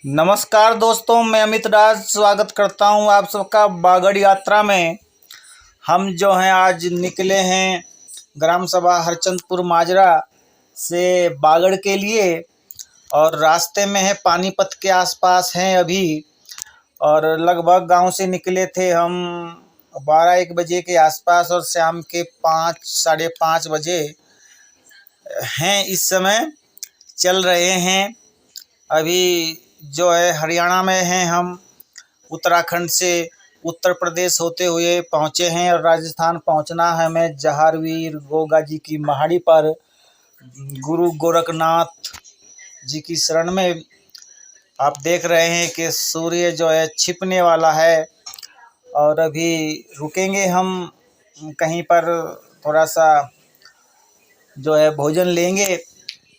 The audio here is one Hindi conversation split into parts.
नमस्कार दोस्तों, मैं अमित राज स्वागत करता हूं आप सबका बागड़ यात्रा में। हम जो हैं आज निकले हैं ग्राम सभा हरचंदपुर माजरा से बागड़ के लिए और रास्ते में है पानीपत के आसपास हैं अभी। और लगभग गांव से निकले थे हम 12-1 बजे के आसपास और शाम के 5 साढ़े 5 बजे हैं इस समय चल रहे हैं। अभी जो है हरियाणा में हैं हम, उत्तराखंड से उत्तर प्रदेश होते हुए पहुँचे हैं और राजस्थान पहुँचना है हमें जहारवीर गोगा जी की महाड़ी पर गुरु गोरखनाथ जी की शरण में। आप देख रहे हैं कि सूर्य जो है छिपने वाला है और अभी रुकेंगे हम कहीं पर, थोड़ा सा जो है भोजन लेंगे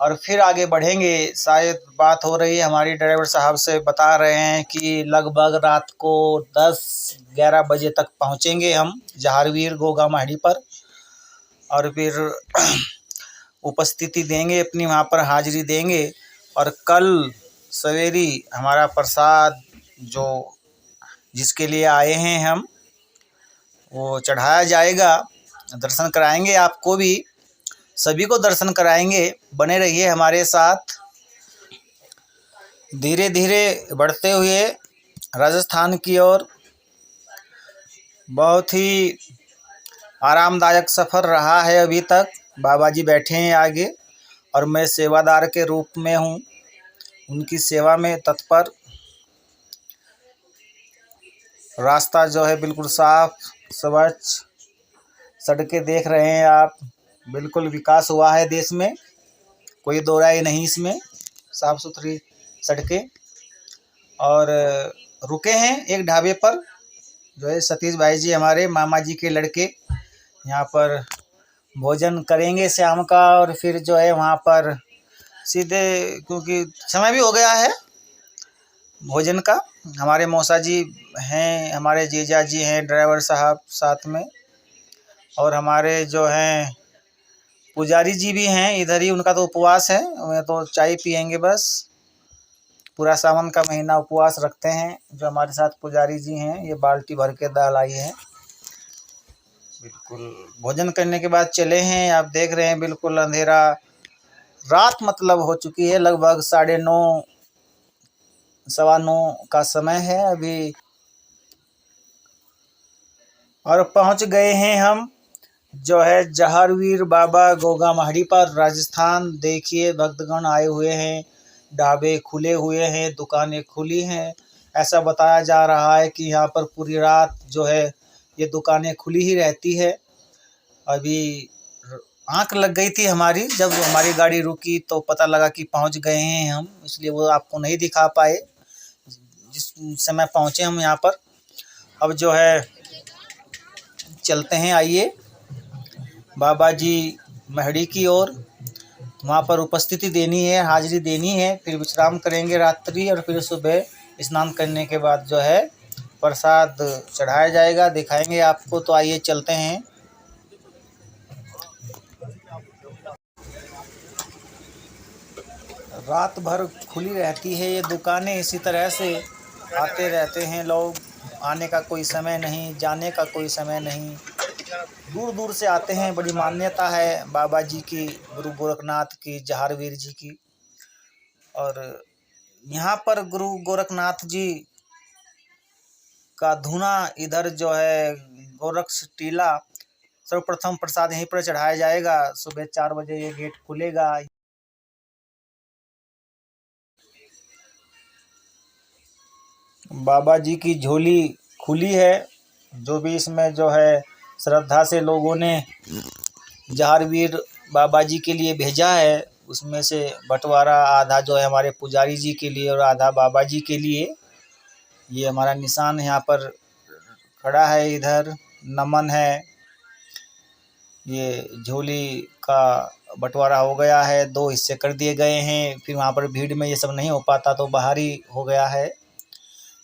और फिर आगे बढ़ेंगे। शायद बात हो रही है, हमारी ड्राइवर साहब से बता रहे हैं कि लगभग रात को 10-11 बजे तक पहुंचेंगे हम जहारवीर गोगा माड़ी पर और फिर उपस्थिति देंगे अपनी, वहां पर हाजिरी देंगे और कल सवेरी हमारा प्रसाद जो जिसके लिए आए हैं हम वो चढ़ाया जाएगा। दर्शन कराएंगे, आपको भी सभी को दर्शन कराएंगे। बने रहिए हमारे साथ। धीरे धीरे बढ़ते हुए राजस्थान की ओर बहुत ही आरामदायक सफ़र रहा है अभी तक। बाबा जी बैठे हैं आगे और मैं सेवादार के रूप में हूँ, उनकी सेवा में तत्पर। रास्ता जो है बिल्कुल साफ स्वच्छ, सड़कें देख रहे हैं आप, बिल्कुल विकास हुआ है देश में, कोई दो राय नहीं इसमें। साफ़ सुथरी सड़कें। और रुके हैं एक ढाबे पर, जो है सतीश भाई जी हमारे मामा जी के लड़के, यहाँ पर भोजन करेंगे शाम का और फिर जो है वहाँ पर सीधे, क्योंकि समय भी हो गया है भोजन का। हमारे मौसा जी हैं, हमारे जीजा जी हैं, ड्राइवर साहब साथ में, और हमारे जो हैं पुजारी जी भी हैं इधर ही। उनका तो उपवास है, वे तो चाय पियेंगे बस। पूरा सावन का महीना उपवास रखते हैं जो हमारे साथ पुजारी जी हैं। ये बाल्टी भर के दाल आई है। बिल्कुल भोजन करने के बाद चले हैं, आप देख रहे हैं बिल्कुल अंधेरा, रात मतलब हो चुकी है, लगभग 9:30 9:15 का समय है अभी। और पहुंच गए हैं हम जो है जहारवीर बाबा गोगा माड़ी पर, राजस्थान। देखिए भक्तगण आए हुए हैं, ढाबे खुले हुए हैं, दुकानें खुली हैं। ऐसा बताया जा रहा है कि यहाँ पर पूरी रात जो है ये दुकानें खुली ही रहती है। अभी आंख लग गई थी हमारी, जब हमारी गाड़ी रुकी तो पता लगा कि पहुँच गए हैं हम, इसलिए वो आपको नहीं दिखा पाए जिस समय पहुँचे हम यहाँ पर। अब जो है चलते हैं, आइए बाबा जी महड़ी की ओर। वहाँ पर उपस्थिति देनी है, हाजिरी देनी है, फिर विश्राम करेंगे रात्रि और फिर सुबह स्नान करने के बाद जो है प्रसाद चढ़ाया जाएगा, दिखाएंगे आपको। तो आइए चलते हैं। रात भर खुली रहती है ये दुकानें, इसी तरह से आते रहते हैं लोग। आने का कोई समय नहीं, जाने का कोई समय नहीं, दूर दूर से आते हैं। बड़ी मान्यता है बाबा जी की, गुरु गोरखनाथ की, जहारवीर जी की। और यहाँ पर गुरु गोरखनाथ जी का धूना इधर जो है गोरक्ष टीला, सर्वप्रथम प्रसाद यहीं पर चढ़ाया जाएगा। सुबह 4 बजे ये गेट खुलेगा। बाबा जी की झोली खुली है, जो भी इसमें जो है श्रद्धा से लोगों ने जहारवीर बाबा जी के लिए भेजा है, उसमें से बंटवारा आधा जो है हमारे पुजारी जी के लिए और आधा बाबा जी के लिए। ये हमारा निशान यहाँ पर खड़ा है, इधर नमन है। ये झोली का बंटवारा हो गया है, 2 हिस्से कर दिए गए हैं। फिर वहाँ पर भीड़ में ये सब नहीं हो पाता तो बाहर ही हो गया है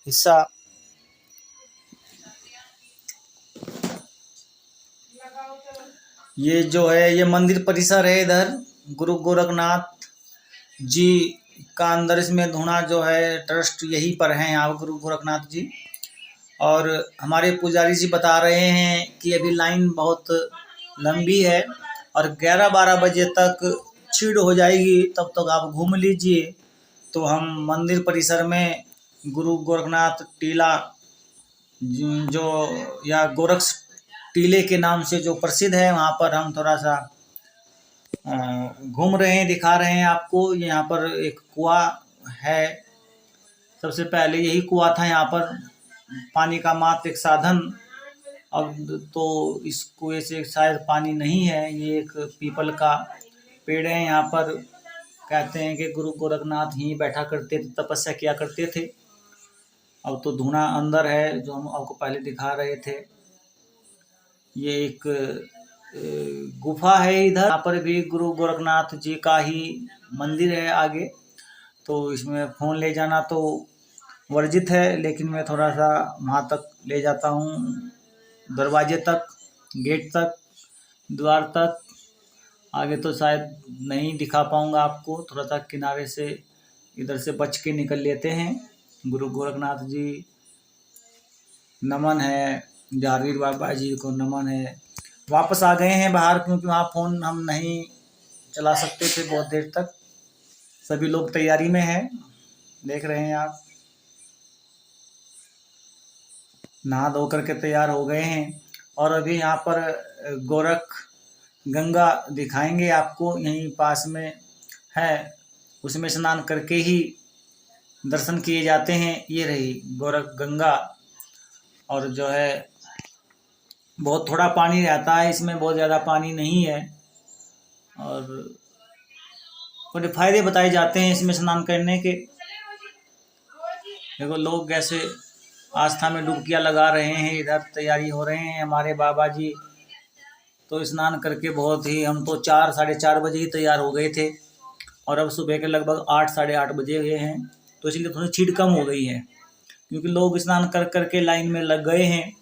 हिस्सा। ये जो है ये मंदिर परिसर है इधर। गुरु गोरखनाथ जी का अंदर इसमें धूना जो है ट्रस्ट यहीं पर है, यहाँ गुरु गोरखनाथ जी। और हमारे पुजारी जी बता रहे हैं कि अभी लाइन बहुत लंबी है और 11-12 बजे तक छीड़ हो जाएगी, तब तक आप घूम लीजिए। तो हम मंदिर परिसर में गुरु गोरखनाथ टीला जो या गोरक्ष टीले के नाम से जो प्रसिद्ध है, वहाँ पर हम थोड़ा सा घूम रहे हैं, दिखा रहे हैं आपको। यहाँ पर एक कुआं है, सबसे पहले यही कुआं था यहाँ पर, पानी का मात्र एक साधन। अब तो इस कुएं से शायद पानी नहीं है। ये एक पीपल का पेड़ है, यहाँ पर कहते हैं कि गुरु गोरखनाथ ही बैठा करते थे, तपस्या किया करते थे। अब तो धुआं अंदर है, जो हम आपको पहले दिखा रहे थे। ये एक गुफा है इधर, यहाँ पर भी गुरु गोरखनाथ जी का ही मंदिर है आगे। तो इसमें फ़ोन ले जाना तो वर्जित है, लेकिन मैं थोड़ा सा वहाँ तक ले जाता हूँ, दरवाजे तक, गेट तक, द्वार तक। आगे तो शायद नहीं दिखा पाऊँगा आपको, थोड़ा सा किनारे से इधर से बच के निकल लेते हैं। गुरु गोरखनाथ जी नमन है, जारवीर बाबा जी को नमन है। वापस आ गए हैं बाहर, क्योंकि वहाँ फ़ोन हम नहीं चला सकते थे बहुत देर तक। सभी लोग तैयारी में हैं, देख रहे हैं आप, नहा धो करके तैयार हो गए हैं। और अभी यहाँ पर गोरख गंगा दिखाएंगे आपको, यहीं पास में है, उसमें स्नान करके ही दर्शन किए जाते हैं। ये रही गोरख गंगा, और जो है बहुत थोड़ा पानी रहता है इसमें, बहुत ज़्यादा पानी नहीं है। और बड़े फायदे बताए जाते हैं इसमें स्नान करने के। देखो लोग कैसे आस्था में डुबकियां लगा रहे हैं, इधर तैयारी हो रहे हैं हमारे बाबा जी। तो स्नान करके बहुत ही, हम तो 4 साढ़े 4 बजे ही तैयार हो गए थे, और अब सुबह के लगभग 8 साढ़े 8 बजे हुए हैं। तो इसलिए थोड़ी छीड़ कम हो गई है, क्योंकि लोग स्नान कर करके लाइन में लग गए हैं।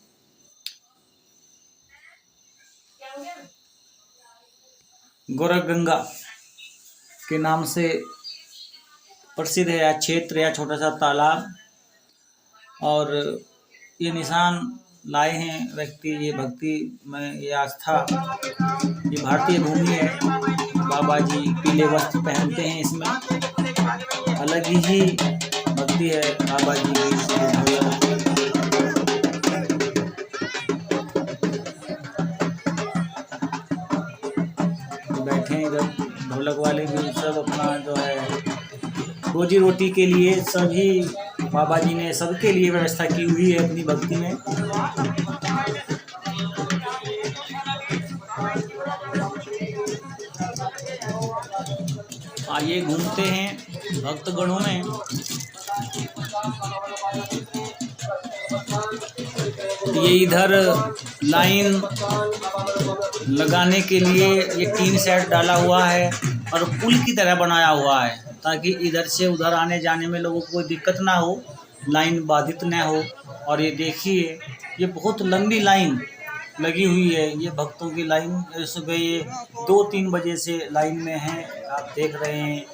गोरख गंगा के नाम से प्रसिद्ध है यह क्षेत्र, या छोटा सा तालाब। और ये निशान लाए हैं व्यक्ति, ये भक्ति में, ये आस्था, ये भारतीय भूमि है। बाबा जी पीले वस्त्र पहनते हैं, इसमें अलग ही भक्ति है बाबा जी की। बैठे हैं इधर ढोलक वाले भी, सब अपना जो है रोजी रोटी के लिए सभी बाबा जी ने सबके लिए व्यवस्था की हुई है अपनी भक्ति में। आइए घूमते हैं भक्तगणों में। ये इधर लाइन लगाने के लिए ये टीन सेट डाला हुआ है और पुल की तरह बनाया हुआ है, ताकि इधर से उधर आने जाने में लोगों को कोई दिक्कत ना हो, लाइन बाधित ना हो। और ये देखिए, ये बहुत लंबी लाइन लगी हुई है, ये भक्तों की लाइन। सुबह ये 2-3 बजे से लाइन में हैं, आप देख रहे हैं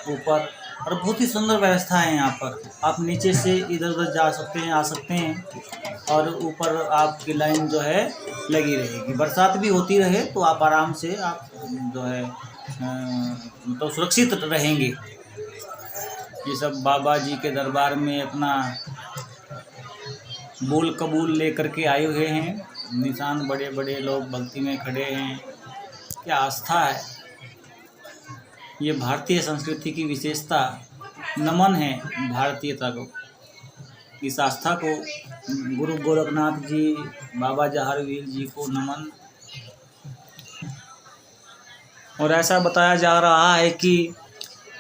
ऊपर। और बहुत ही सुंदर व्यवस्था है यहाँ पर, आप नीचे से इधर उधर जा सकते हैं, आ सकते हैं, और ऊपर आपकी लाइन जो है लगी रहेगी। बरसात भी होती रहे तो आप आराम से आप जो है तो सुरक्षित रहेंगे। ये सब बाबा जी के दरबार में अपना बोल कबूल लेकर के आए हुए हैं। निशान बड़े बड़े लोग भक्ति में खड़े हैं। क्या आस्था है, ये भारतीय संस्कृति की विशेषता। नमन है भारतीयता को, इस आस्था को। गुरु गोरखनाथ जी, बाबा जहारवीर जी को नमन। और ऐसा बताया जा रहा है कि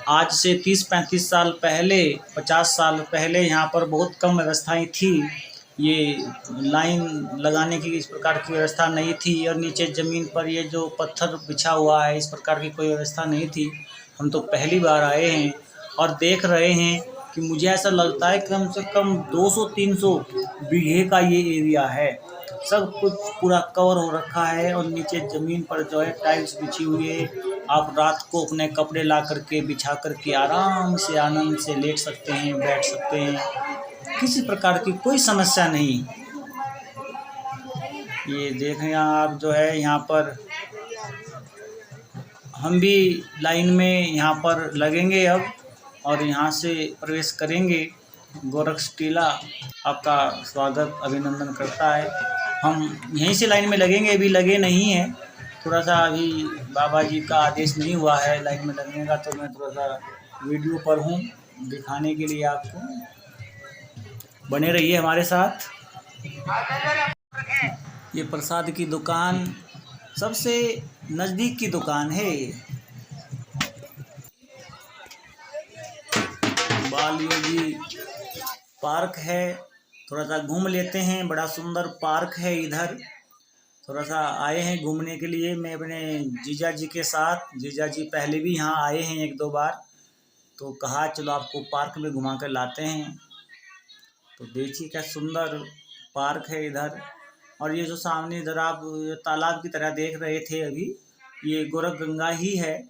आज से 30-35 साल पहले, 50 साल पहले यहाँ पर बहुत कम व्यवस्थाएं थी। ये लाइन लगाने की इस प्रकार की व्यवस्था नहीं थी, और नीचे ज़मीन पर ये जो पत्थर बिछा हुआ है, इस प्रकार की कोई व्यवस्था नहीं थी। हम तो पहली बार आए हैं और देख रहे हैं कि मुझे ऐसा लगता है कम से कम 200-300 बीघे का ये एरिया है। सब कुछ पूरा कवर हो रखा है और नीचे ज़मीन पर जो है टाइल्स बिछी हुई है। आप रात को अपने कपड़े ला करके बिछा करके आराम से आनंद से लेट सकते हैं, बैठ सकते हैं, किसी प्रकार की कोई समस्या नहीं। ये देखें आप जो है यहाँ पर हम भी लाइन में यहाँ पर लगेंगे अब और यहाँ से प्रवेश करेंगे। गोरक्ष टीला आपका स्वागत अभिनंदन करता है। हम यहीं से लाइन में लगेंगे, अभी लगे नहीं हैं, थोड़ा सा अभी बाबा जी का आदेश नहीं हुआ है लाइन में लगने का, तो मैं थोड़ा सा वीडियो पर हूँ दिखाने के लिए आपको। बने रहिए हमारे साथ। ये प्रसाद की दुकान सबसे नज़दीक की दुकान है। बाल योगी पार्क है, थोड़ा सा घूम लेते हैं। बड़ा सुंदर पार्क है इधर, थोड़ा सा आए हैं घूमने के लिए। मैं अपने जीजा जी के साथ, जीजा जी पहले भी यहाँ आए हैं 1-2 बार, तो कहा चलो आपको पार्क में घुमा कर लाते हैं। तो देखिए क्या सुंदर पार्क है इधर। और ये जो सामने इधर आप तालाब की तरह देख रहे थे अभी, ये गोरख गंगा ही है,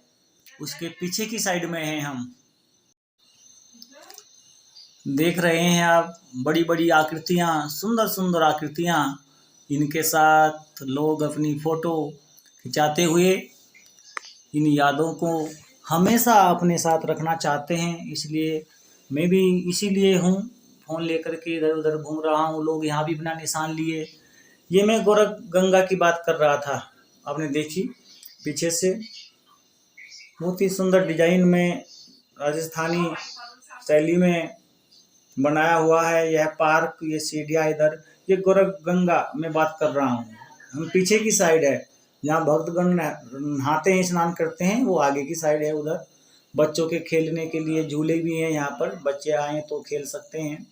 उसके पीछे की साइड में हैं हम। देख रहे हैं आप बड़ी बड़ी आकृतियाँ, सुंदर सुंदर आकृतियाँ, इनके साथ लोग अपनी फ़ोटो खिंचाते हुए इन यादों को हमेशा अपने साथ रखना चाहते हैं। इसलिए मैं भी इसीलिए हूँ, फ़ोन लेकर के इधर उधर घूम रहा हूँ। लोग यहाँ भी अपना निशान लिए। ये मैं गोरख गंगा की बात कर रहा था, आपने देखी पीछे से, बहुत ही सुंदर डिजाइन में राजस्थानी शैली में बनाया हुआ है यह पार्क। ये सीढ़ियाँ इधर, ये गोरख गंगा मैं बात कर रहा हूँ। हम पीछे की साइड है जहाँ भक्तगण नहाते हैं, स्नान करते हैं, वो आगे की साइड है। उधर बच्चों के खेलने के लिए झूले भी हैं, यहाँ पर बच्चे आए तो खेल सकते हैं।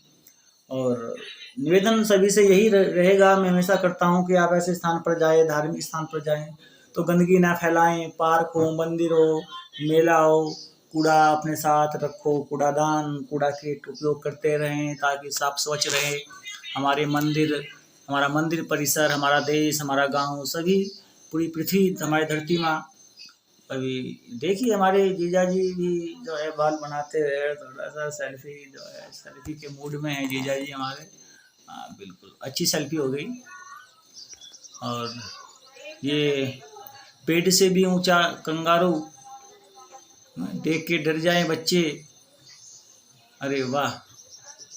और निवेदन सभी से यही रहेगा, मैं हमेशा करता हूँ कि आप ऐसे स्थान पर जाएं, धार्मिक स्थान पर जाएं तो गंदगी ना फैलाएं। पार्क हो, मंदिर हो, मेला हो, कूड़ा अपने साथ रखो, कूड़ादान, कूड़ा के उपयोग करते रहें ताकि साफ स्वच्छ रहे हमारे मंदिर, हमारा मंदिर परिसर, हमारा देश, हमारा गांव, सभी पूरी पृथ्वी, हमारी धरती माँ। अभी देखिए हमारे जीजा जी भी जो है बाल बनाते हैं, थोड़ा सा सेल्फी जो है, सेल्फी के मूड में है जीजा जी हमारे। बिल्कुल अच्छी सेल्फी हो गई। और ये पेड़ से भी ऊंचा कंगारू, देख के डर जाए बच्चे। अरे वाह,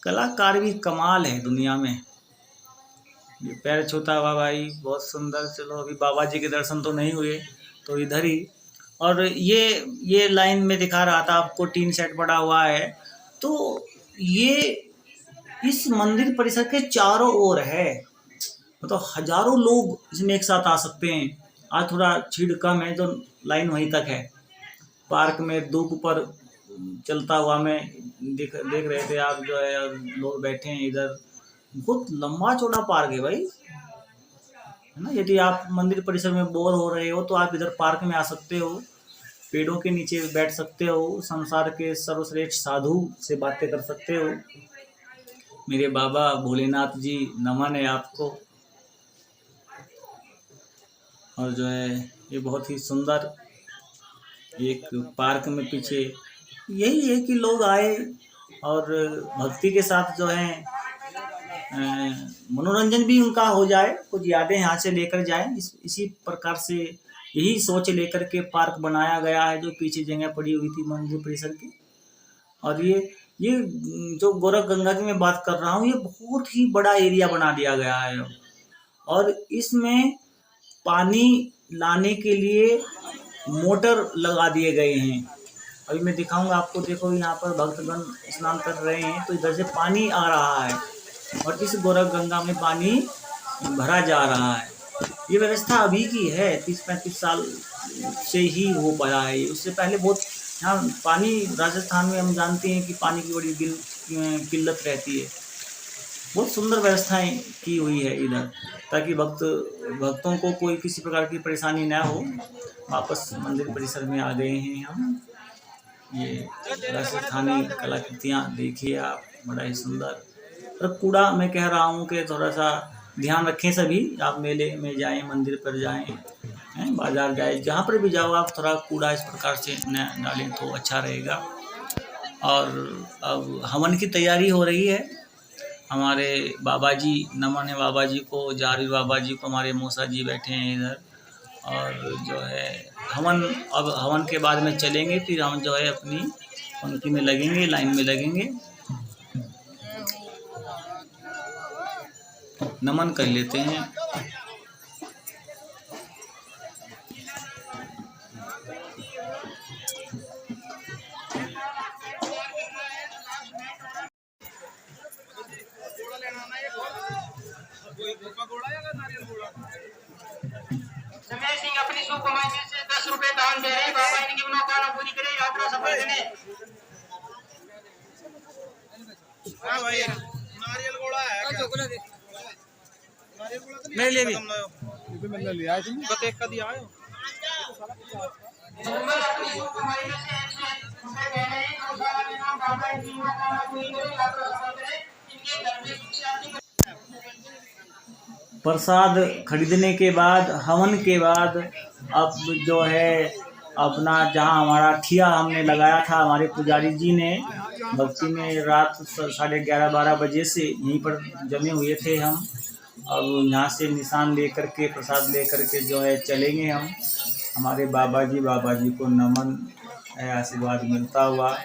कलाकार भी कमाल है दुनिया में। ये पैर छूता हुआ भाई, बहुत सुंदर। चलो अभी बाबा जी के दर्शन तो नहीं हुए, तो इधर ही। और ये लाइन में दिखा रहा था आपको, टीन सेट पड़ा हुआ है। तो ये इस मंदिर परिसर के चारों ओर है, मतलब हजारों लोग इसमें एक साथ आ सकते हैं। आज थोड़ा भीड़ कम है, तो लाइन वहीं तक है। पार्क में धूप पर चलता हुआ मैं देख रहे थे आप जो है, और लोग बैठे हैं इधर। बहुत लंबा चौड़ा पार्क है भाई, है ना। यदि आप मंदिर परिसर में बोर हो रहे हो तो आप इधर पार्क में आ सकते हो, पेड़ों के नीचे बैठ सकते हो, संसार के सर्वश्रेष्ठ साधु से बातें कर सकते हो। मेरे बाबा भोलेनाथ जी, नमन है आपको। और जो है ये बहुत ही सुंदर एक पार्क में पीछे यही है कि लोग आए और भक्ति के साथ जो है मनोरंजन भी उनका हो जाए, कुछ यादें यहाँ से लेकर जाए। इसी प्रकार से यही सोच लेकर के पार्क बनाया गया है, जो पीछे जगह पड़ी हुई थी मंदिर परिसर की। और ये जो गोरख गंगा की मैं बात कर रहा हूँ, ये बहुत ही बड़ा एरिया बना दिया गया है। और इसमें पानी लाने के लिए मोटर लगा दिए गए हैं। अभी मैं दिखाऊंगा आपको, देखो यहाँ पर भक्तगण स्नान कर रहे हैं, तो इधर से पानी आ रहा है और इस गोरख गंगा में पानी भरा जा रहा है। ये व्यवस्था अभी की है, 30-35 साल से ही हो पाया है। उससे पहले बहुत यहाँ पानी, राजस्थान में हम जानते हैं कि पानी की बड़ी किल्लत रहती है। बहुत सुंदर व्यवस्थाएं की हुई है इधर, ताकि भक्तों को कोई किसी प्रकार की परेशानी ना हो। वापस मंदिर परिसर में आ गए हैं हम। ये राजस्थानी कलाकृतियाँ देखिए आप, बड़ा ही सुंदर। और कूड़ा मैं कह रहा हूँ कि थोड़ा सा ध्यान रखें सभी, आप मेले में जाएं, मंदिर पर जाएं, बाजार जाएं, जहाँ पर भी जाओ आप थोड़ा कूड़ा इस प्रकार से न डालें तो अच्छा रहेगा। और अब हवन की तैयारी हो रही है। हमारे बाबा जी, नमन है बाबा जी को, जारी बाबा जी को, हमारे मौसा जी बैठे हैं इधर। और जो है हवन, अब हवन के बाद में चलेंगे, फिर हम जो है अपनी पंक्ति में लगेंगे, लाइन में लगेंगे, नमन कर लेते हैं। रमेश सिंह अपनी शुभ कमाई में से 10 रुपए दान दे रहे, बाबा इनकी मनोकामना पूरी करे, यात्रा सफल करे। हां भाई, नारियल गोला है क्या? नारियल गोला तो नहीं ले भी, ये भी मैंने लिया है, तुम बते का दिया है। नंबर अपनी शुभ कमाई में से 101 रुपए दे रहे हैं, और बाबा के नाम बाबा इनकी मनोकामना पूरी करे, यात्रा सफल करे, इनके घर में सुख शांति। प्रसाद खरीदने के बाद, हवन के बाद, अब जो है अपना जहाँ हमारा ठिया हमने लगाया था, हमारे पुजारी जी ने भक्ति में रात 11:30-12 बजे से यहीं पर जमे हुए थे हम। अब यहाँ से निशान लेकर के, प्रसाद लेकर के जो है चलेंगे हम। हमारे बाबा जी को नमन है, आशीर्वाद मिलता हुआ।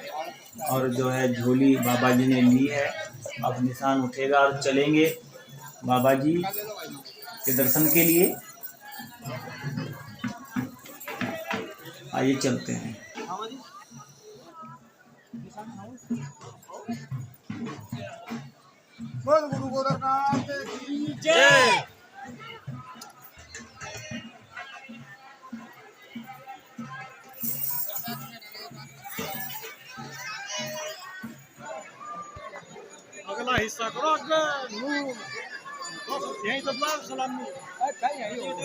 और जो है झोली बाबा जी ने ली है, अब निशान उठेगा और चलेंगे बाबा जी के दर्शन के लिए। आइए चलते हैं। बोल गुरु गोरखनाथ की जय। अगला हिस्सा करो, अगला यही तो सलाम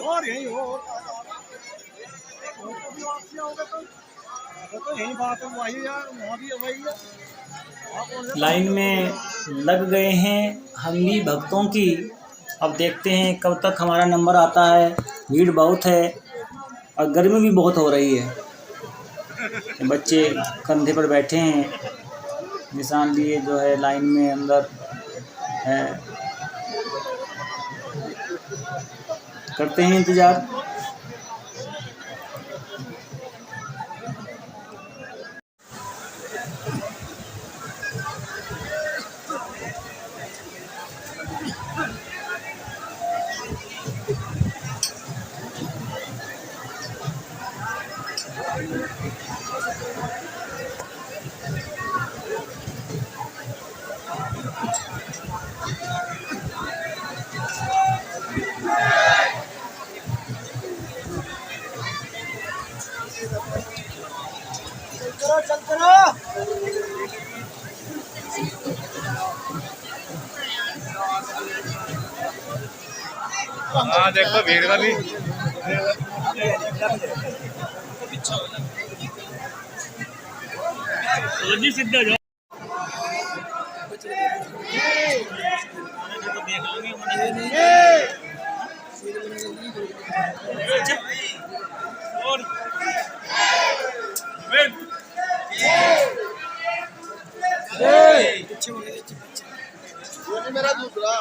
और यही हो तो यही बात है, वही यार, वहाँ भी वही है। लाइन में लग गए हैं हम भी भक्तों की। अब देखते हैं कब तक हमारा नंबर आता है। भीड़ बहुत है और गर्मी भी बहुत हो रही है। बच्चे कंधे पर बैठे हैं, निशान लिए जो है लाइन में अंदर है, करते हैं इंतज़ार। चल करो। हाँ देखो भीड़ का भी सीधा जाओ। मेरा दूसरा आ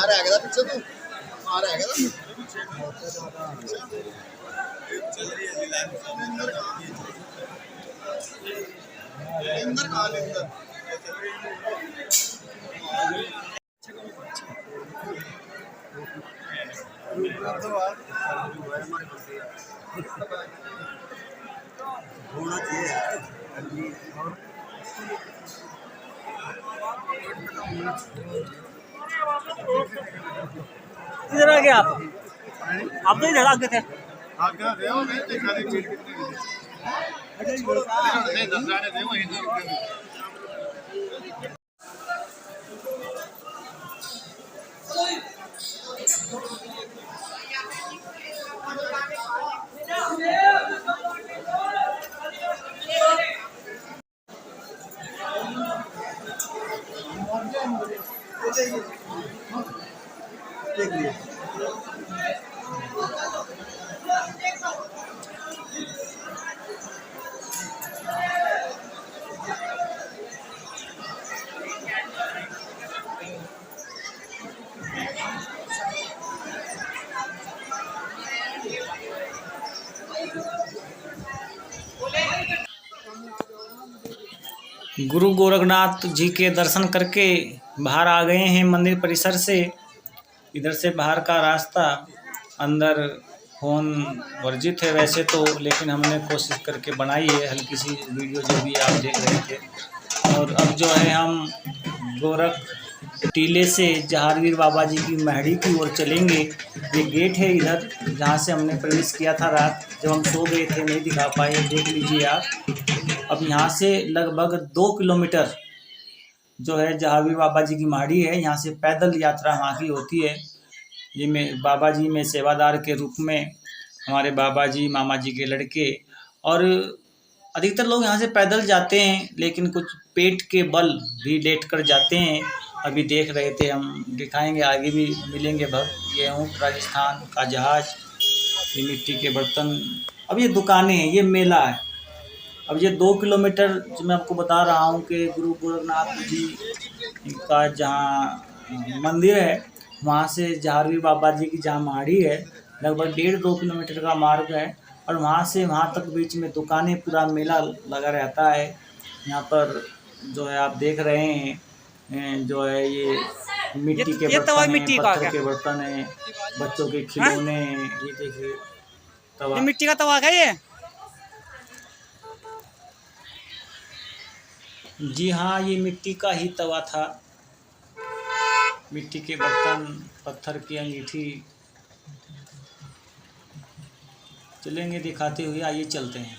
रहा है पीछे, तू आ रहा है इंदर कहाँ इंदर होना चाहिए। किधर आ गए आप तो इधर आ गए थे। आप क्या रहे हो? मैं देखा नहीं भीड़ कितनी 10 जाने थे वहीं। देख लियो। गुरु गोरखनाथ जी के दर्शन करके बाहर आ गए हैं मंदिर परिसर से। इधर से बाहर का रास्ता, अंदर फोन वर्जित है वैसे तो, लेकिन हमने कोशिश करके बनाई है हल्की सी वीडियो जो भी आप देख रहे थे। और अब जो है हम गोरख टीले से जहारवीर बाबा जी की महड़ी की ओर चलेंगे। ये गेट है इधर जहाँ से हमने प्रवेश किया था रात जब हम सो गए थे, नहीं दिखा पाए, देख लीजिए आप। अब यहाँ से लगभग 2 किलोमीटर जो है जहारवीर बाबा जी की महड़ी है, यहाँ से पैदल यात्रा वहाँ की होती है। ये में बाबा जी में सेवादार के रूप में हमारे बाबा जी मामा जी के लड़के, और अधिकतर लोग यहाँ से पैदल जाते हैं, लेकिन कुछ पेट के बल भी लेट कर जाते हैं। अभी देख रहे थे हम, दिखाएंगे आगे भी मिलेंगे भक्त। ये ऊँट राजस्थान का जहाज, ये मिट्टी के बर्तन, अब ये दुकानें हैं, ये मेला है। अब ये 2 किलोमीटर जो मैं आपको बता रहा हूँ कि गुरु गोरखनाथ जी का जहाँ मंदिर है, वहाँ से जहारवीर बाबा जी की जहाँ महड़ी है, लगभग 1.5-2 किलोमीटर का मार्ग है। और वहाँ से वहाँ तक बीच में दुकानें, पूरा मेला लगा रहता है। यहाँ पर जो है आप देख रहे हैं, जो है ये मिट्टी के बर्तन हैं, पत्थर के बर्तन हैं, बच्चों के खिलौने हैं। ये देखिए तवा, मिट्टी का तवा है ये। जी हाँ, ये मिट्टी का ही तवा था। मिट्टी के बर्तन, पत्थर की अंगीठी, चलेंगे दिखाते हुए। आइए चलते हैं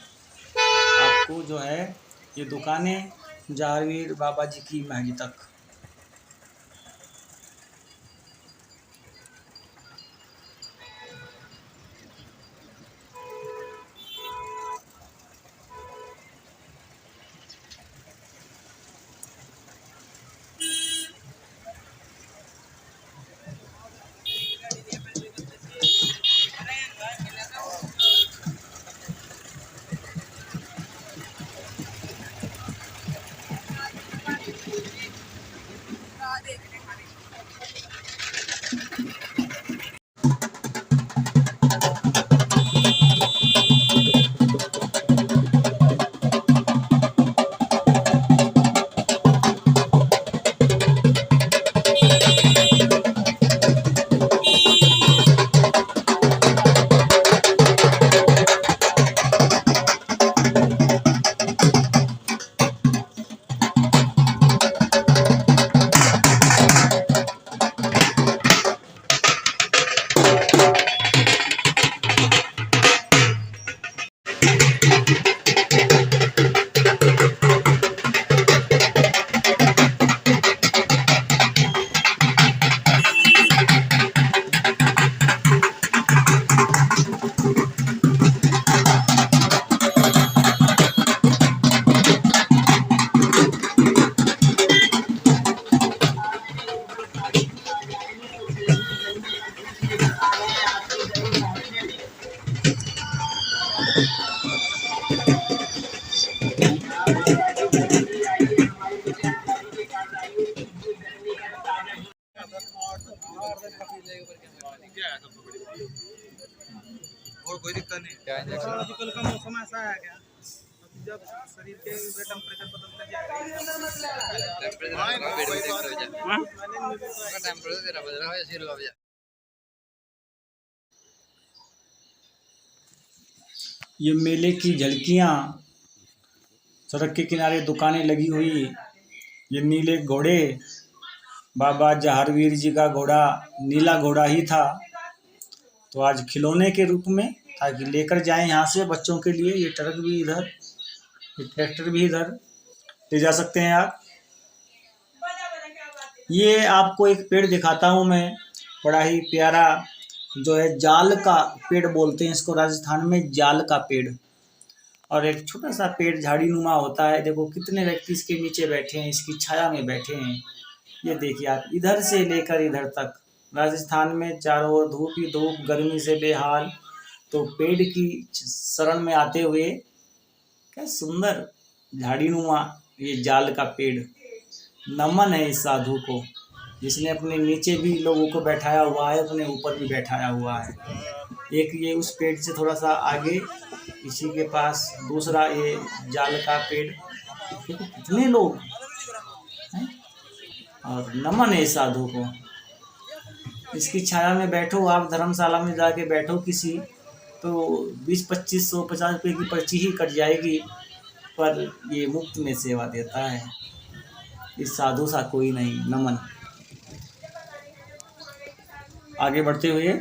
आपको जो है ये दुकानें जहारवीर बाबा जी की महड़ी तक। और कोई दिक्कत नहीं। क्या आजकल का मौसम ऐसा है क्या, जब शरीर के टेम्परेचर बदलते जाएगा। ये मेले की झलकियाँ, सड़क के किनारे दुकानें लगी हुई, ये नीले घोड़े, बाबा जहारवीर जी का घोड़ा नीला घोड़ा ही था, तो आज खिलौने के रूप में ताकि लेकर जाएं यहाँ से बच्चों के लिए। ये ट्रक भी इधर, ये ट्रैक्टर भी इधर ले जा सकते हैं आप। ये आपको एक पेड़ दिखाता हूँ मैं, बड़ा ही प्यारा, जो है जाल का पेड़ बोलते हैं इसको राजस्थान में, जाल का पेड़। और एक छोटा सा पेड़ झाड़ी नुमा होता है। देखो कितने व्यक्ति इसके नीचे बैठे हैं, इसकी छाया में बैठे हैं। ये देखिए आप, इधर से लेकर इधर तक राजस्थान में चारों ओर धूप ही धूप, गर्मी से बेहाल, तो पेड़ की शरण में आते हुए क्या सुंदर झाड़ीनुमा ये जाल का पेड़, नमन है इस साधु को जिसने अपने नीचे भी लोगों को बैठाया हुआ है, अपने ऊपर भी बैठाया हुआ है। एक ये उस पेड़ से थोड़ा सा आगे इसी के पास दूसरा ये जाल का पेड़, देखो कितने लोग हैं और नमन है इस साधु को। इसकी छाया में बैठो आप, धर्मशाला में जाके बैठो किसी, तो 20-25 50 रुपये की पर्ची ही कट जाएगी, पर ये मुफ्त में सेवा देता है। इस साधु सा कोई नहीं, नमन। आगे बढ़ते हुए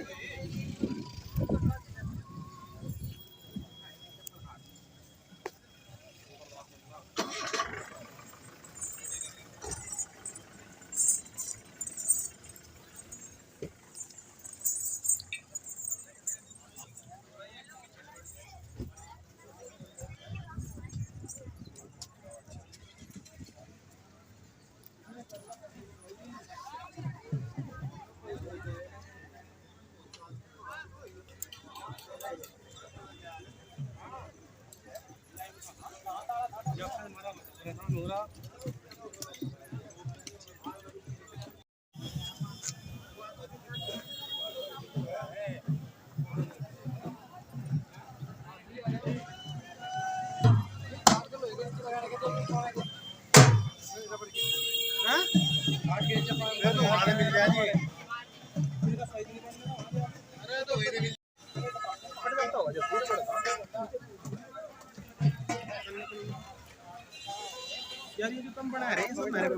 यार ये जो तुम बना रहे हैं सब मेरे को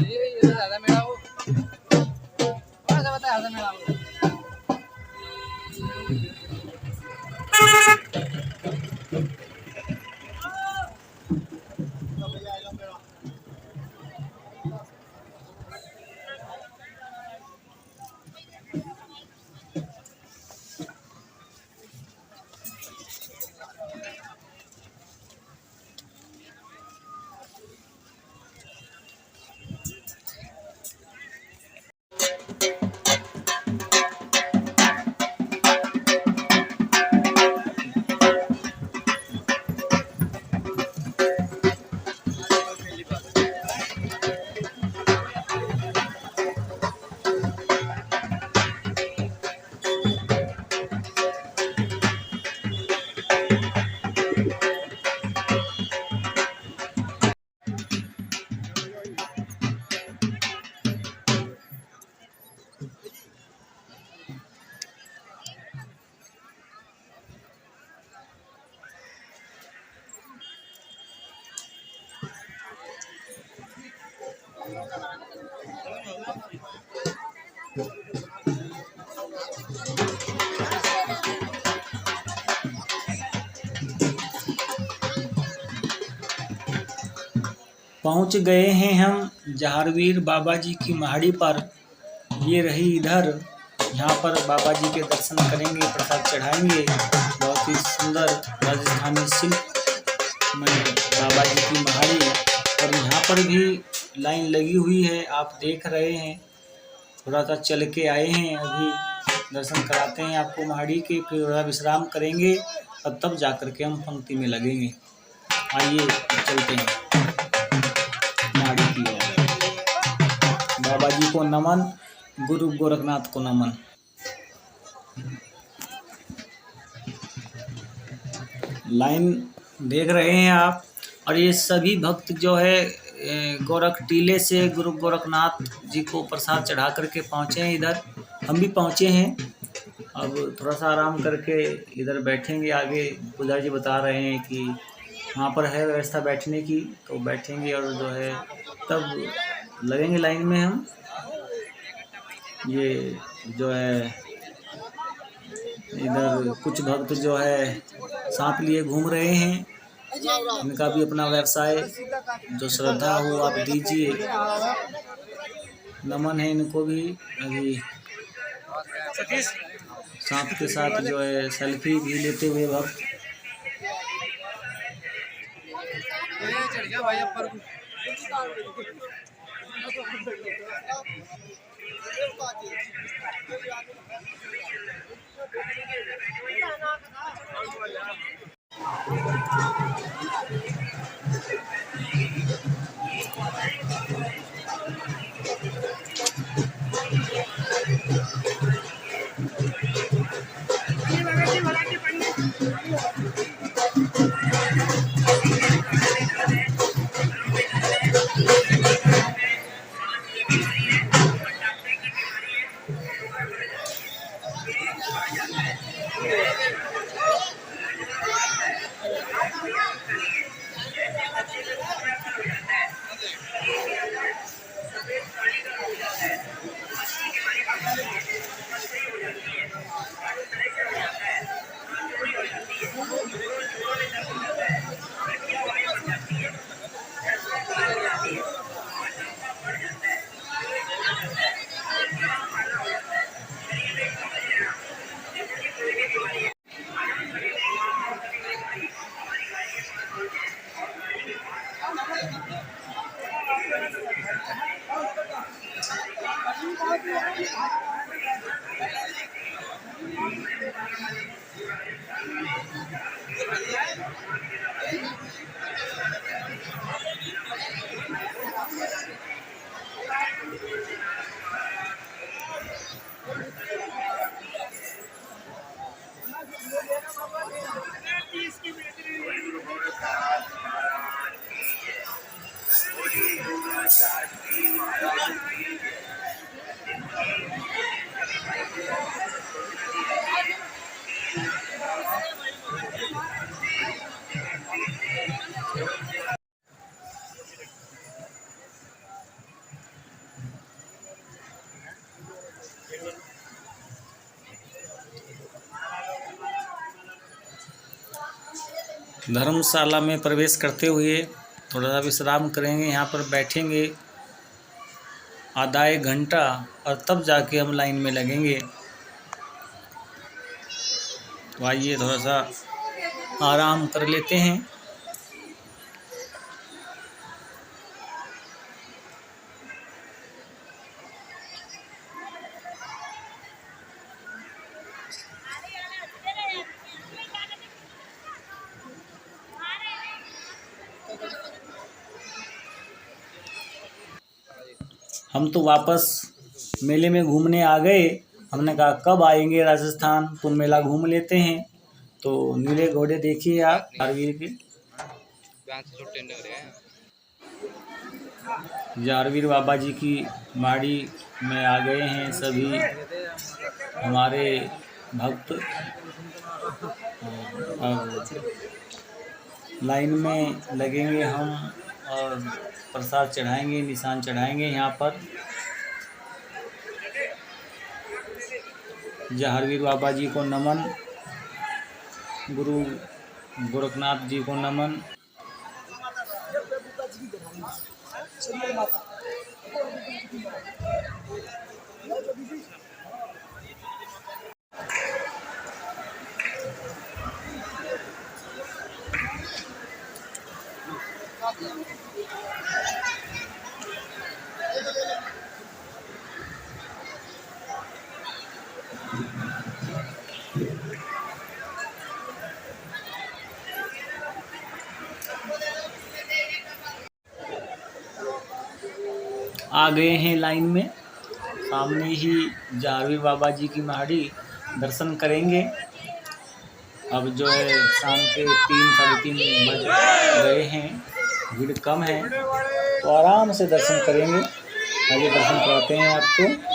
ये ज्यादा मेरा वो ऐसा बता ज्यादा मेरा वो पहुंच गए हैं हम जहारवीर बाबा जी की महाड़ी पर। ये रही इधर, यहाँ पर बाबा जी के दर्शन करेंगे, प्रसाद चढ़ाएंगे। बहुत ही सुंदर राजस्थानी शिल्प में बाबा जी की महाड़ी, और यहाँ पर भी लाइन लगी हुई है, आप देख रहे हैं। थोड़ा सा चल के आए हैं, अभी दर्शन कराते हैं आपको महाड़ी के, फिर थोड़ा विश्राम करेंगे और तब जाकर के हम पंक्ति में लगेंगे। आइए चलते हैं महाड़ी की ओर। बाबा जी को नमन, गुरु गोरखनाथ को नमन। लाइन देख रहे हैं आप, और ये सभी भक्त जो है गोरख टीले से गुरु गोरखनाथ जी को प्रसाद चढ़ा करके पहुँचे हैं इधर। हम भी पहुँचे हैं, अब थोड़ा सा आराम करके इधर बैठेंगे। आगे पुजारी जी बता रहे हैं कि वहाँ पर है व्यवस्था बैठने की, तो बैठेंगे और जो है तब लगेंगे लाइन में हम। ये जो है इधर कुछ भक्त जो है सांप लिए घूम रहे हैं, इनका भी अपना व्यवसाय, जो श्रद्धा हो आप दीजिए। नमन है इनको भी। अभी सांप के साथ जो है सेल्फी भी लेते हुए भक्त। भाई पर धर्मशाला में प्रवेश करते हुए थोड़ा सा विश्राम करेंगे, यहाँ पर बैठेंगे आधा एक घंटा और तब जाके हम लाइन में लगेंगे। तो आइए थोड़ा सा आराम कर लेते हैं। हम तो वापस मेले में घूमने आ गए। हमने कहा कब आएंगे राजस्थान तो मेला घूम लेते हैं। तो नीले घोड़े देखिए आप जारवीर के, जारवीर बाबा जी की माड़ी में आ गए हैं सभी हमारे भक्त। और लाइन में लगेंगे हम और प्रसाद चढ़ाएंगे, निशान चढ़ाएंगे। यहाँ पर जारवीर बाबा जी को नमन, गुरु गोरखनाथ जी को नमन। आ गए हैं लाइन में, सामने ही जारवीर बाबा जी की महाड़ी दर्शन करेंगे। अब जो है शाम के 3-3:30 बज गए हैं, भीड़ कम है तो आराम से दर्शन करेंगे। आगे दर्शन कराते हैं आपको।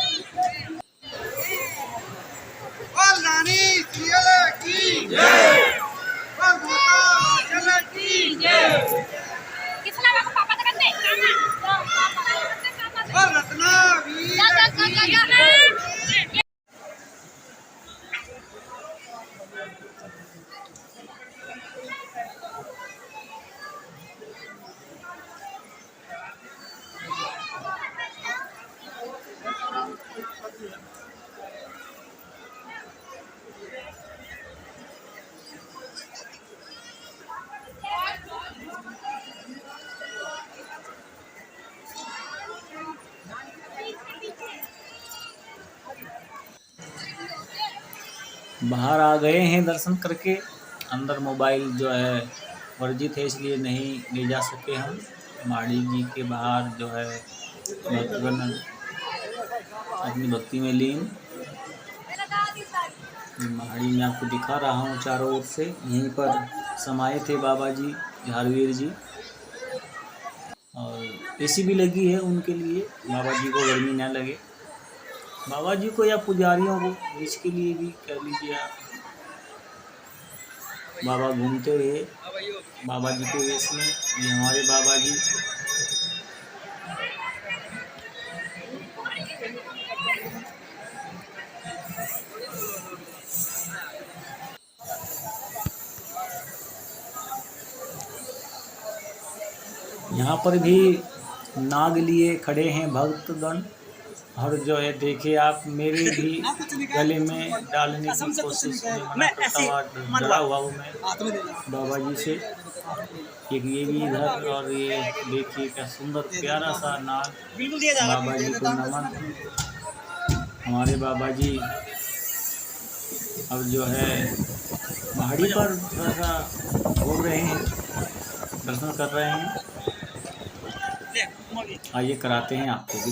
बाहर आ गए हैं दर्शन करके। अंदर मोबाइल जो है वर्जित है, इसलिए नहीं ले जा सके हम। माड़ी जी के बाहर जो है भक्तगण अपनी भक्ति में लीन। महाड़ी में आपको दिखा रहा हूँ चारों ओर से। यहीं पर समाये थे बाबा जी झारवीर जी, और एसी भी लगी है उनके लिए, बाबा जी को गर्मी ना लगे। बाबा जी को या पुजारियों को, इसके लिए भी कह लीजिए आप। बाबा घूमते हुए बाबा जी के वेश में, ये हमारे बाबा जी। यहाँ पर भी नाग लिए खड़े हैं भक्तगण, और जो है देखिए आप, मेरे भी गले में डालने की कोशिश में मना करता हुआ डरा हुआ हूँ मैं बाबा जी से। एक ये भी इधर, और ये देखिए क्या सुंदर प्यारा सा नाग। बाबा जी को नमन। हमारे बाबा जी अब जो है पहाड़ी पर थोड़ा सा घूम रहे हैं, दर्शन कर रहे हैं। आइए कराते हैं आपको भी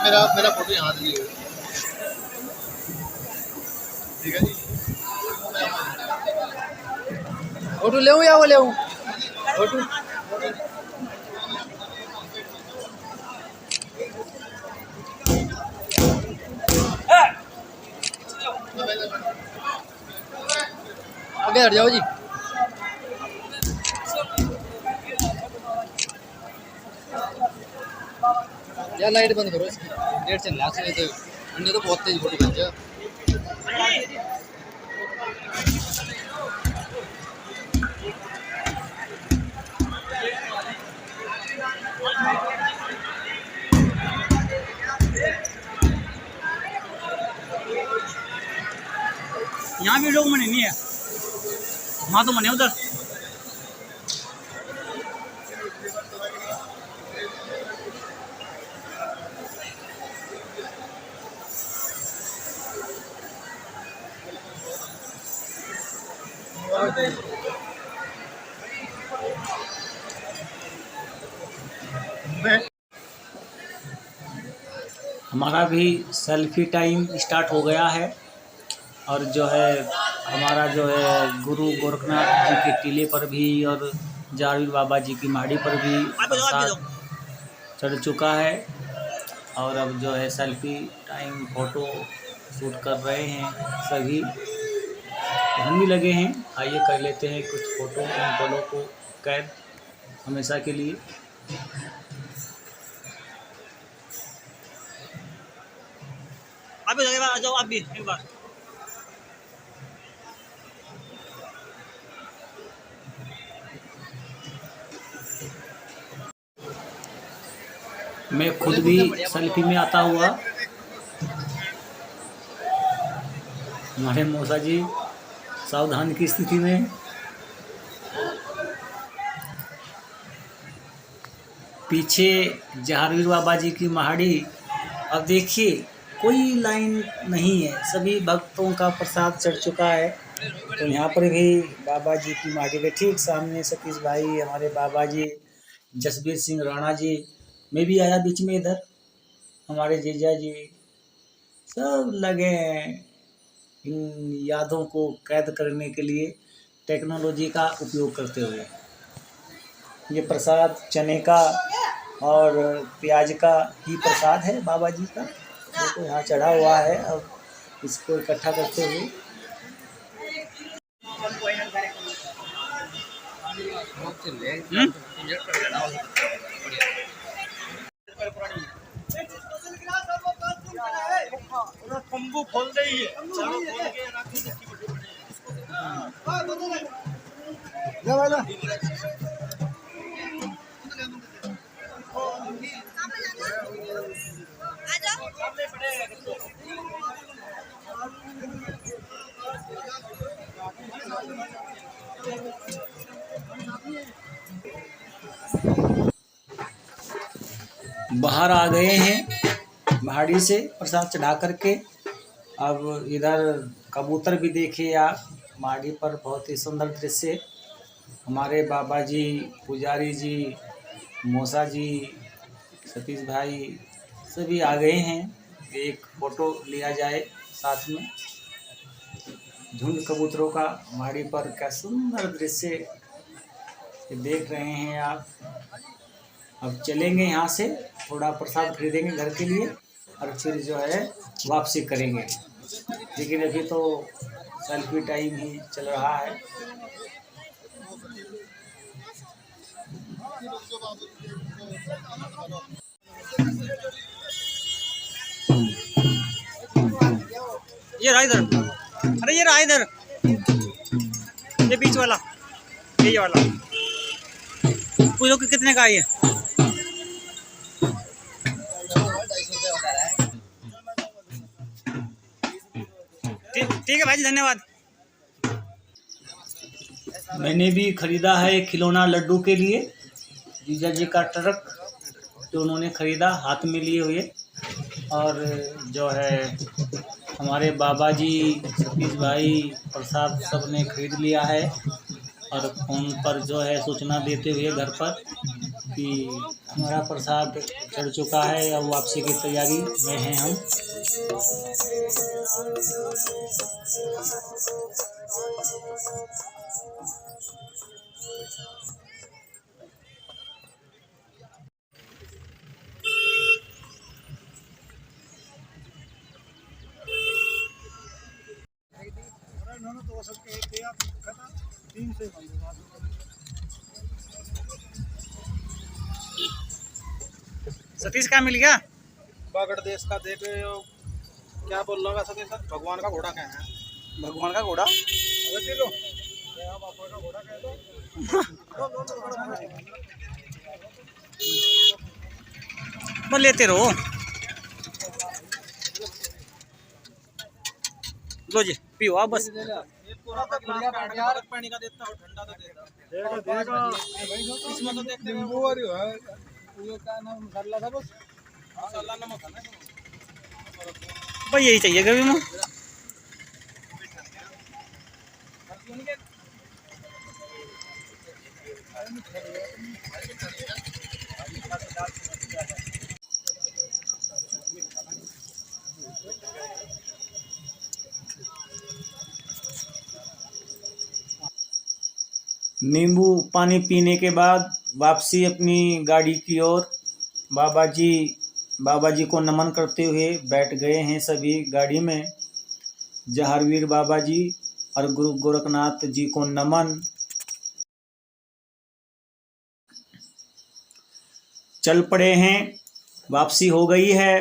मेरा मेरा फोटो यहाँ दिए, ठीक है जी। फोटो ले या वो ले फोटो। आगे हट जाओ जी। यार लाइट बंद करो इसकी, डेढ़ चल रहा है तो अन्य तो बहुत तेज फोटो खींचा। यहाँ भी लोग मने नहीं है, वहाँ तो मने उधर। हमारा भी सेल्फी टाइम स्टार्ट हो गया है, और जो है हमारा जो है गुरु गोरखनाथ जी के टीले पर भी और जारवीर बाबा जी की माड़ी पर भी प्रसाद चढ़ चुका है। और अब जो है सेल्फी टाइम फ़ोटो शूट कर रहे हैं सभी, हम भी लगे हैं। आइए कर लेते हैं कुछ फ़ोटो इन पलों को कैद हमेशा के लिए। अभी आ जाओ आप भी एक बार। मैं खुद भी सेल्फी में आता हुआ। हमारे मौसा जी सावधान की स्थिति में। पीछे जहारवीर बाबा जी की महाड़ी। अब देखिए कोई लाइन नहीं है, सभी भक्तों का प्रसाद चढ़ चुका है। तो यहाँ पर भी बाबा जी की महाड़ी के ठीक सामने सतीश भाई, हमारे बाबा जी, जसबीर सिंह राणा जी, मैं भी आया बीच में इधर, हमारे जीजा जी, सब लगे हैं इन यादों को कैद करने के लिए टेक्नोलॉजी का उपयोग करते हुए। ये प्रसाद चने का और प्याज का ही प्रसाद है बाबा जी का, जो तो यहाँ चढ़ा हुआ है। अब इसको इकट्ठा करते हुए तंबू खोल दे बाहर आ गए हैं पहाड़ी से प्रसाद चढ़ा करके। अब इधर कबूतर भी देखिए आप, पहाड़ी पर बहुत ही सुंदर दृश्य। हमारे बाबा जी, पुजारी जी, मौसा जी, सतीश भाई सभी आ गए हैं। एक फोटो लिया जाए साथ में। झुंड कबूतरों का पहाड़ी पर क्या सुंदर दृश्य ये देख रहे हैं आप। अब चलेंगे यहाँ से, थोड़ा प्रसाद खरीदेंगे घर के लिए और फिर जो है वापसी करेंगे। लेकिन अभी तो सेल्फी टाइम ही चल रहा है। ये रहा इधर, अरे ये रहा इधर, ये बीच वाला, ये वाला। पूछो कि कितने का है ये? ठीक है भाई जी, धन्यवाद। मैंने भी खरीदा है खिलौना लड्डू के लिए। जीजा जी का ट्रक जो उन्होंने खरीदा हाथ में लिए हुए। और जो है हमारे बाबा जी, सतीश भाई, प्रसाद सब ने खरीद लिया है। और फोन पर जो है सूचना देते हुए घर पर कि हमारा प्रसाद चढ़ चुका है, अब वापसी की तैयारी में हैं हम। सतीश क्या मिल गया? बागड़ देश का देख रहे हो, क्या बोल रहा है सर? भगवान का घोड़ा क्या है? भगवान का घोड़ा। किलो का घोड़ा कह दो। वो लेते रहो, लो जी पियो आप बस। पानी का देता हूँ, ठंडा तो देता। इसमें तो देखते हैं वो है, ये क्या नाम मसाला था, बस मसाला नमक है ना। भाई यही चाहिए कभी में। नींबू पानी पीने के बाद वापसी अपनी गाड़ी की ओर। बाबा जी को नमन करते हुए बैठ गए हैं सभी गाड़ी में। जहारवीर बाबा जी और गुरु गोरखनाथ जी को नमन। चल पड़े हैं, वापसी हो गई है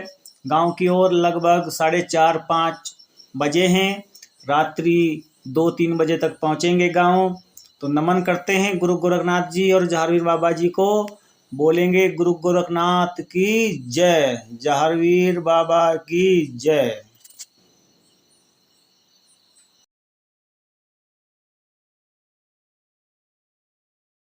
गांव की ओर। लगभग 4:30-5 बजे हैं। रात्रि 2-3 बजे तक पहुंचेंगे गांव। तो नमन करते हैं गुरु गोरखनाथ जी और जहारवीर बाबा जी को। बोलेंगे गुरु गोरखनाथ की जय, जहारवीर बाबा की जय।